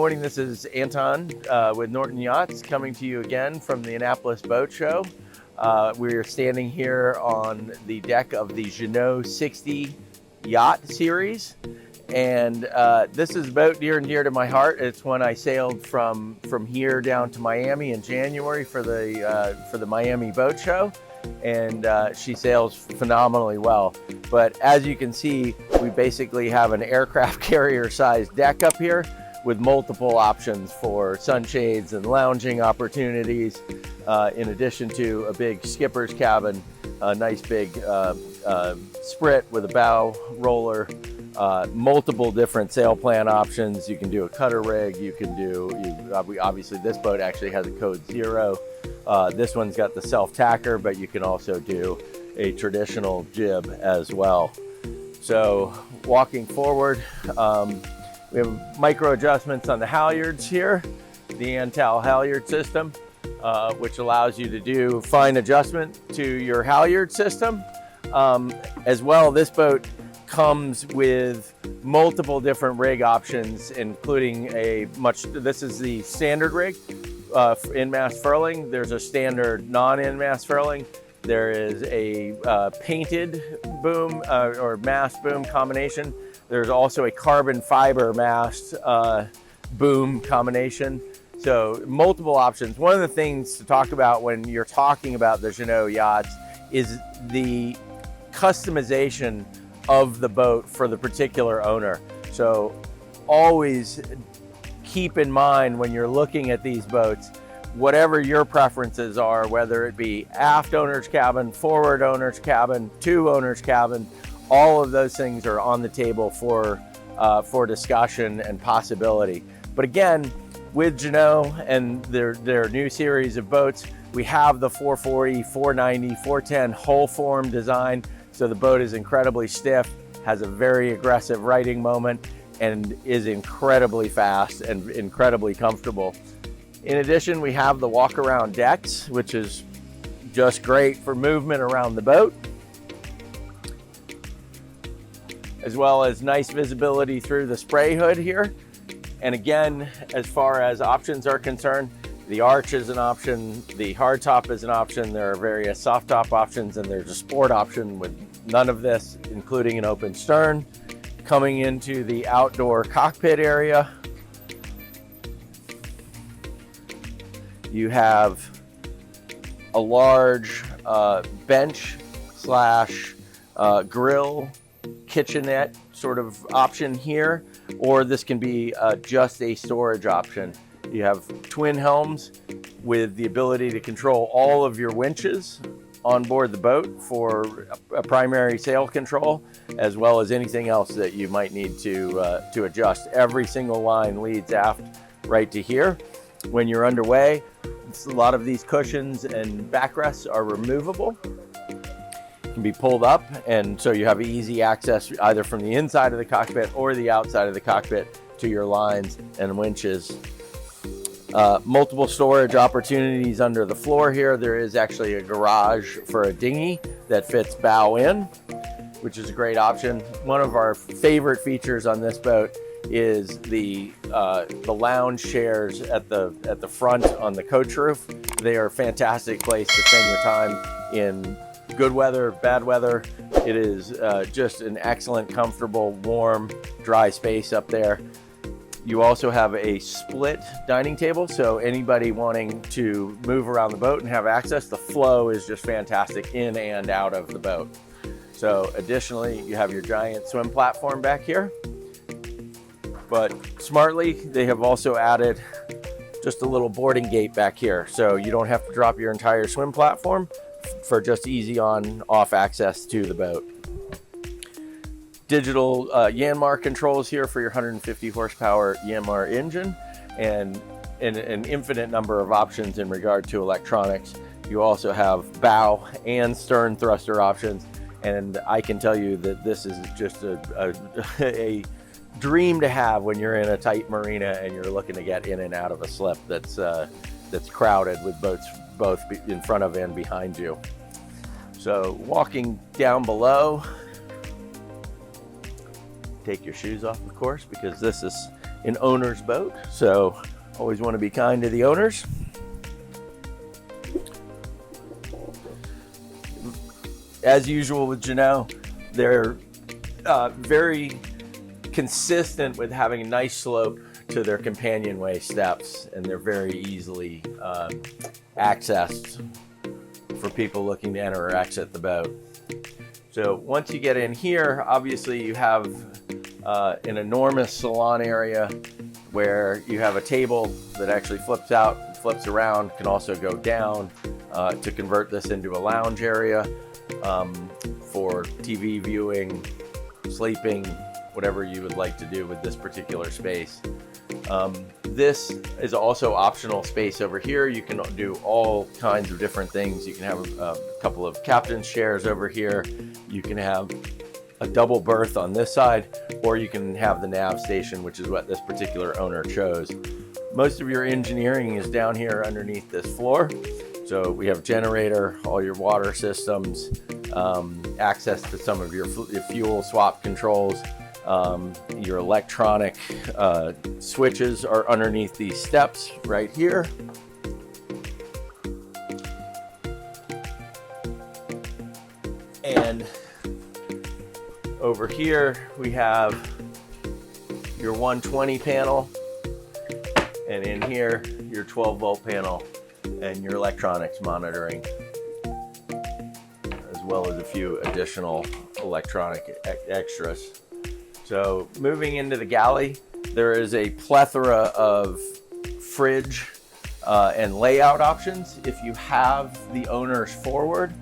morning, this is Anton with Norton Yachts coming to you again from the Annapolis Boat Show. We're standing here on the deck of the Jeanneau 60 yacht series. And this is a boat near and dear to my heart. It's when I sailed from here down to Miami in January for the Miami Boat Show. And she sails phenomenally well. But as you can see, we basically have an aircraft carrier sized deck up here with multiple options for sunshades and lounging opportunities, in addition to a big skipper's cabin, a nice big sprit with a bow roller, multiple different sail plan options. You can do a cutter rig, obviously this boat actually has a code 0. This one's got the self-tacker, but you can also do a traditional jib as well. So walking forward, we have micro adjustments on the halyards here, the Antal halyard system, which allows you to do fine adjustment to your halyard system. As well, this boat comes with multiple different rig options, including this is the standard rig, in-mast furling. There's a standard non-in-mast furling. There is a painted boom or mast boom combination. There's also a carbon fiber mast boom combination. So multiple options. One of the things to talk about when you're talking about the Jeanneau yachts is the customization of the boat for the particular owner. So always keep in mind when you're looking at these boats, whatever your preferences are, whether it be aft owner's cabin, forward owner's cabin, two owner's cabin, all of those things are on the table for discussion and possibility. But again, with Jeanneau and their new series of boats, we have the 440, 490, 410 hull form design. So the boat is incredibly stiff, has a very aggressive riding moment, and is incredibly fast and incredibly comfortable. In addition, we have the walk around decks, which is just great for movement around the boat, as well as nice visibility through the spray hood here. And again, as far as options are concerned, the arch is an option, the hardtop is an option, there are various soft top options, and there's a sport option with none of this, including an open stern. Coming into the outdoor cockpit area, you have a large bench slash grill kitchenette sort of option here, or this can be just a storage option. You have twin helms with the ability to control all of your winches on board the boat for a primary sail control, as well as anything else that you might need to adjust. Every single line leads aft right to here. When you're underway, a lot of these cushions and backrests are removable, can be pulled up, and so you have easy access either from the inside of the cockpit or the outside of the cockpit to your lines and winches. Multiple storage opportunities under the floor here. There is actually a garage for a dinghy that fits bow in, which is a great option. One of our favorite features on this boat is the lounge chairs at the front on the coach roof. They are a fantastic place to spend your time in good weather, bad weather. It is just an excellent, comfortable, warm, dry space up there. You also have a split dining table, so anybody wanting to move around the boat and have access, the flow is just fantastic in and out of the boat. So additionally, you have your giant swim platform back here. But smartly, they have also added just a little boarding gate back here, so you don't have to drop your entire swim platform for just easy on-off access to the boat. Digital Yanmar controls here for your 150 horsepower Yanmar engine, and an infinite number of options in regard to electronics. You also have bow and stern thruster options, and I can tell you that this is just a dream to have when you're in a tight marina and you're looking to get in and out of a slip that's crowded with boats both in front of and behind you. So walking down below, take your shoes off, of course, because this is an owner's boat, so always want to be kind to the owners. As usual with Jeanneau, they're very consistent with having a nice slope to their companionway steps, and they're very easily accessed for people looking to enter or exit the boat. So once you get in here, obviously you have an enormous salon area where you have a table that actually flips out, flips around, can also go down to convert this into a lounge area for TV viewing, sleeping, whatever you would like to do with this particular space. This is also optional space over here. You can do all kinds of different things. You can have a couple of captain's chairs over here. You can have a double berth on this side, or you can have the nav station, which is what this particular owner chose. Most of your engineering is down here underneath this floor. So we have generator, all your water systems, access to some of your fuel swap controls. Your electronic switches are underneath these steps right here. And over here we have your 120 panel, and in here your 12-volt panel and your electronics monitoring, as well as a few additional electronic extras. So moving into the galley, there is a plethora of fridge and layout options. If you have the owner's forward,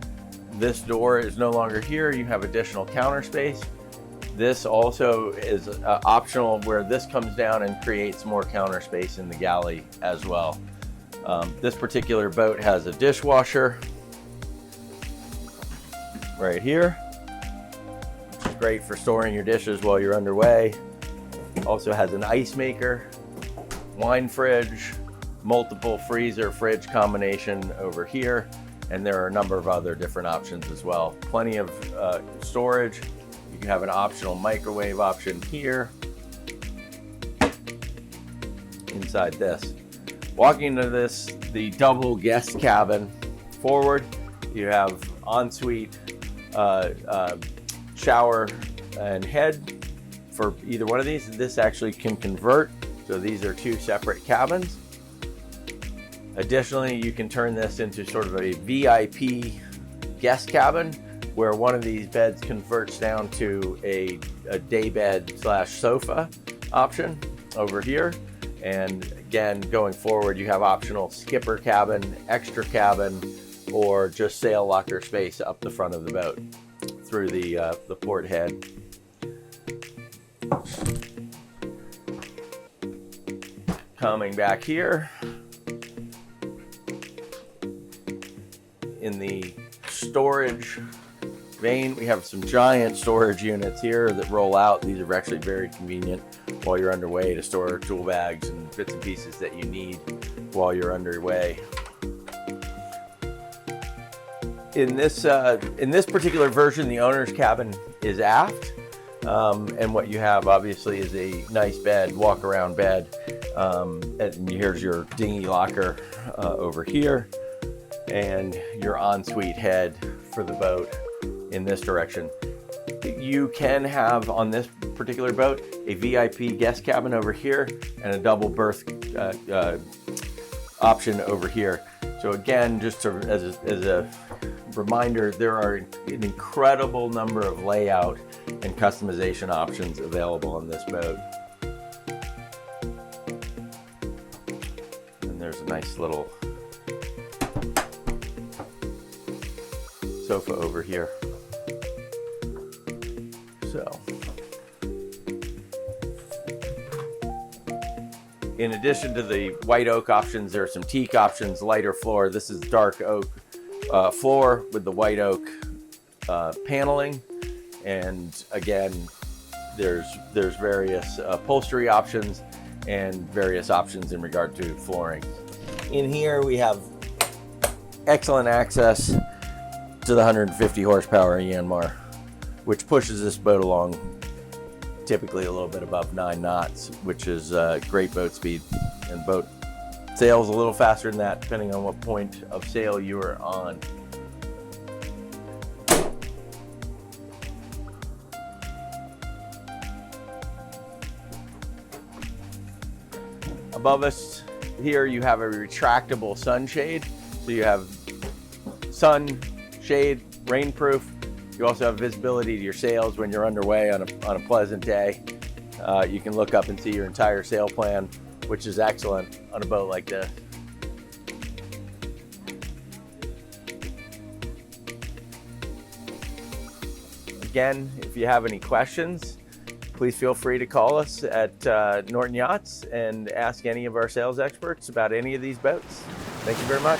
this door is no longer here. You have additional counter space. This also is optional, where this comes down and creates more counter space in the galley as well. This particular boat has a dishwasher right here. Great for storing your dishes while you're underway. Also has an ice maker, wine fridge, multiple freezer fridge combination over here, and there are a number of other different options as well. Plenty of storage. You can have an optional microwave option here inside this. Walking into this, the double guest cabin forward, you have ensuite shower and head for either one of these. This actually can convert, so these are two separate cabins. Additionally, you can turn this into sort of a VIP guest cabin, where one of these beds converts down to a day bed / sofa option over here. And again, going forward, you have optional skipper cabin, extra cabin, or just sail locker space up the front of the boat through the port head. Coming back here, in the storage vein, we have some giant storage units here that roll out. These are actually very convenient while you're underway to store tool bags and bits and pieces that you need while you're underway. In this particular version, the owner's cabin is aft, and what you have obviously is a nice bed, walk around bed, and here's your dinghy locker over here, and your ensuite head for the boat in this direction. You can have on this particular boat a VIP guest cabin over here and a double berth option over here. So again, just as a reminder, there are an incredible number of layout and customization options available on this boat. And there's a nice little sofa over here. So, in addition to the white oak options, there are some teak options, lighter floor. This is dark oak floor with the white oak paneling, and again, there's various upholstery options and various options in regard to flooring. In here we have excellent access to the 150 horsepower Yanmar, which pushes this boat along typically a little bit above 9 knots, which is great boat speed, and boat sails a little faster than that depending on what point of sail you are on. Above us here you have a retractable sunshade, so you have sun, shade, rainproof. You also have visibility to your sails when you're underway on a pleasant day. You can look up and see your entire sail plan, which is excellent on a boat like this. Again, if you have any questions, please feel free to call us at Norton Yachts and ask any of our sales experts about any of these boats. Thank you very much.